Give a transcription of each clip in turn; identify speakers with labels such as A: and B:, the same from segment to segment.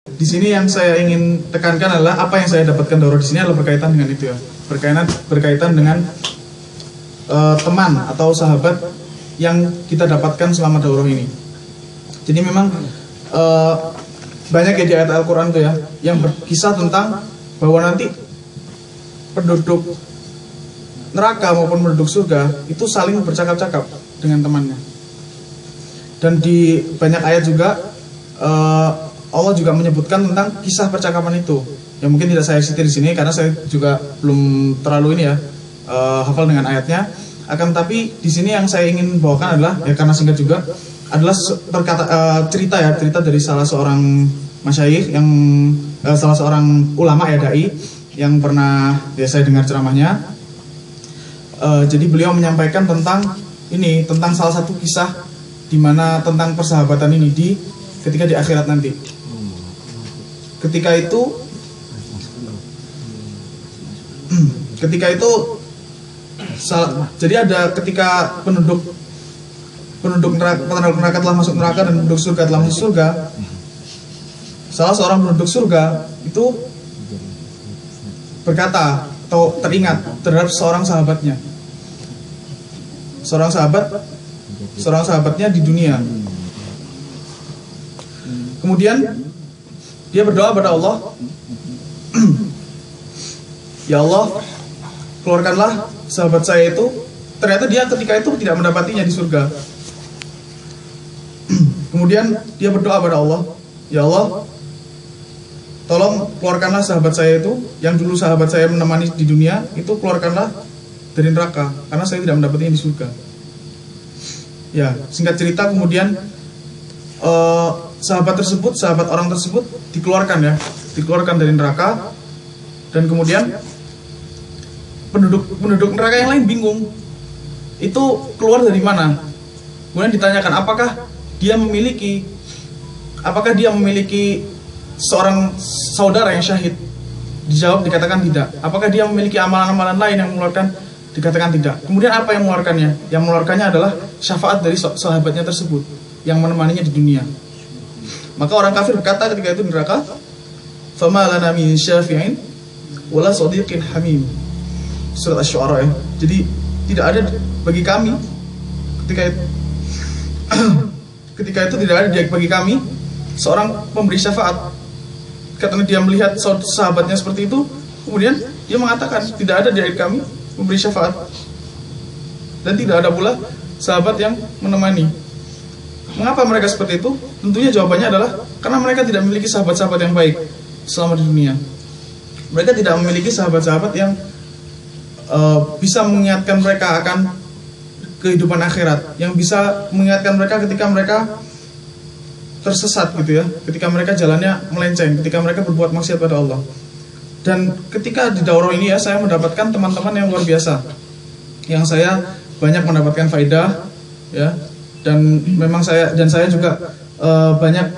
A: Di sini yang saya ingin tekankan adalah apa yang saya dapatkan daurah di sini adalah berkaitan dengan itu ya, berkaitan dengan teman atau sahabat yang kita dapatkan selama daurah ini. Jadi memang banyak ya di ayat Al-Quran itu ya yang berkisah tentang bahwa nanti penduduk neraka maupun penduduk surga itu saling bercakap-cakap dengan temannya. Dan di banyak ayat juga Allah juga menyebutkan tentang kisah percakapan itu. Yang mungkin tidak saya cite di sini karena saya juga belum terlalu ini ya hafal dengan ayatnya. Akan tapi di sini yang saya ingin bawakan adalah ya karena singkat juga adalah cerita dari salah seorang masyayikh yang salah seorang ulama ya dai yang pernah ya saya dengar ceramahnya. Jadi beliau menyampaikan tentang salah satu kisah di mana tentang persahabatan ini ketika di akhirat nanti. Ketika itu jadi ada ketika penduduk neraka telah masuk neraka dan penduduk surga telah masuk surga, salah seorang penduduk surga itu berkata atau teringat terhadap seorang sahabatnya di dunia. Kemudian dia berdoa pada Allah, ya Allah, keluarkanlah sahabat saya itu. Ternyata dia ketika itu tidak mendapatinya di surga. Kemudian dia berdoa pada Allah, ya Allah, tolong keluarkanlah sahabat saya itu, yang dulu sahabat saya menemani di dunia, itu keluarkanlah dari neraka, karena saya tidak mendapatinya di surga. Ya, singkat cerita kemudian sahabat orang tersebut dikeluarkan dari neraka. Dan kemudian penduduk neraka yang lain bingung, itu keluar dari mana. Kemudian ditanyakan apakah dia memiliki seorang saudara yang syahid. Dijawab, dikatakan tidak. Apakah dia memiliki amalan-amalan lain yang mengeluarkan? Dikatakan tidak. Kemudian apa yang mengeluarkannya? Yang mengeluarkannya adalah syafaat dari sahabatnya tersebut yang menemaninya di dunia. Maka orang kafir berkata ketika itu di neraka, "Fama lana min syafi'in wala sadiqin hamim." Surat Asy-Syu'ara ya. Jadi tidak ada bagi kami ketika itu tidak ada bagi kami seorang pemberi syafaat. Karena dia melihat sahabatnya seperti itu, kemudian dia mengatakan tidak ada dari kami memberi syafaat, dan tidak ada pula sahabat yang menemani. Mengapa mereka seperti itu? Tentunya jawabannya adalah karena mereka tidak memiliki sahabat-sahabat yang baik selama di dunia. Mereka tidak memiliki sahabat-sahabat yang bisa mengingatkan mereka akan kehidupan akhirat, yang bisa mengingatkan mereka ketika mereka tersesat gitu ya, ketika mereka jalannya melenceng, ketika mereka berbuat maksiat pada Allah. Dan ketika di daurah ini ya, saya mendapatkan teman-teman yang luar biasa, yang saya banyak mendapatkan faedah ya. Dan memang saya juga banyak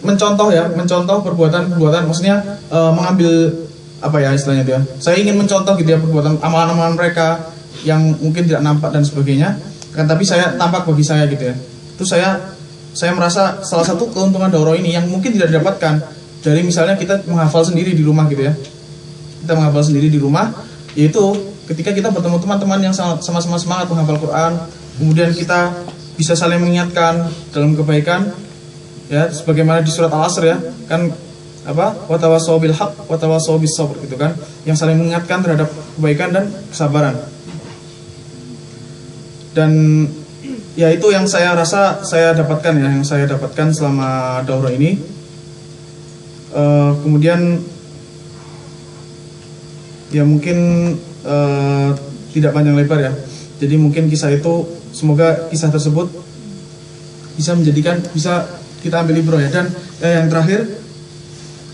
A: mencontoh perbuatan, maksudnya mengambil apa ya istilahnya itu ya. Saya ingin mencontoh gitu ya perbuatan amalan-amalan mereka yang mungkin tidak nampak dan sebagainya, kan tapi saya tampak bagi saya gitu ya. Itu saya merasa salah satu keuntungan daurah ini yang mungkin tidak didapatkan dari misalnya kita menghafal sendiri di rumah gitu ya. Kita menghafal sendiri di rumah, yaitu ketika kita bertemu teman-teman yang sama-sama semangat menghafal Quran, kemudian kita bisa saling mengingatkan dalam kebaikan ya, sebagaimana di surat Al-Asr ya, kan apa? Watawassaw bil haqq watawassaw bis sabr gitu kan, yang saling mengingatkan terhadap kebaikan dan kesabaran. Dan ya itu yang saya rasa saya dapatkan ya, yang saya dapatkan selama daurah ini. Kemudian ya mungkin tidak panjang lebar ya. Jadi mungkin kisah itu, semoga kisah tersebut bisa kita ambil ibrah ya. Dan yang terakhir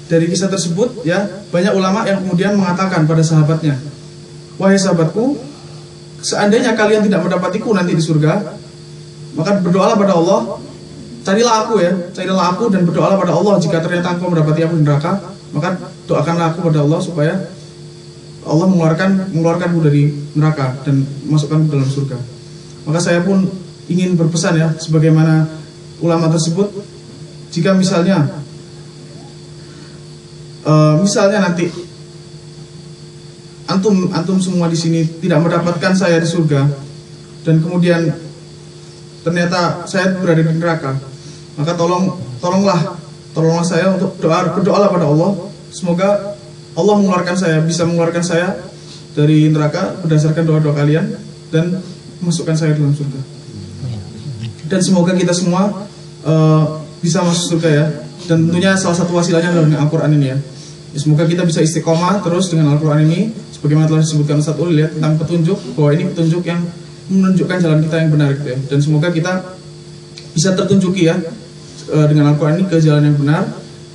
A: dari kisah tersebut ya, banyak ulama yang kemudian mengatakan pada sahabatnya, wahai sahabatku, seandainya kalian tidak mendapatiku nanti di surga, maka berdoalah pada Allah, carilah aku dan berdoalah pada Allah. Jika ternyata engkau mendapati aku di neraka, maka doakanlah aku pada Allah supaya Allah mengeluarkanmu dari neraka dan masukkanmu dalam surga. Maka saya pun ingin berpesan ya, sebagaimana ulama tersebut, jika misalnya misalnya nanti antum semua di sini tidak mendapatkan saya di surga, dan kemudian ternyata saya berada di neraka, maka tolonglah saya untuk berdoalah pada Allah, semoga Allah bisa mengeluarkan saya dari neraka berdasarkan doa-doa kalian dan masukkan saya dalam surga. Dan semoga kita semua bisa masuk surga ya. Dan tentunya salah satu wasilahnya adalah dengan Al-Quran ini ya. Semoga kita bisa istiqomah terus dengan Al-Quran ini, sebagaimana telah disebutkan Ustaz Ulil ya, tentang petunjuk, bahwa ini petunjuk yang menunjukkan jalan kita yang benar gitu ya. Dan semoga kita bisa tertunjuki ya dengan Al-Quran ini ke jalan yang benar,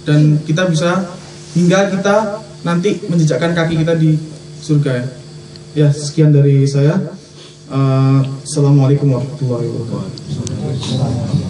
A: dan kita bisa hingga kita nanti menjejakkan kaki kita di surga ya. Ya, sekian dari saya. Assalamualaikum warahmatullahi wabarakatuh.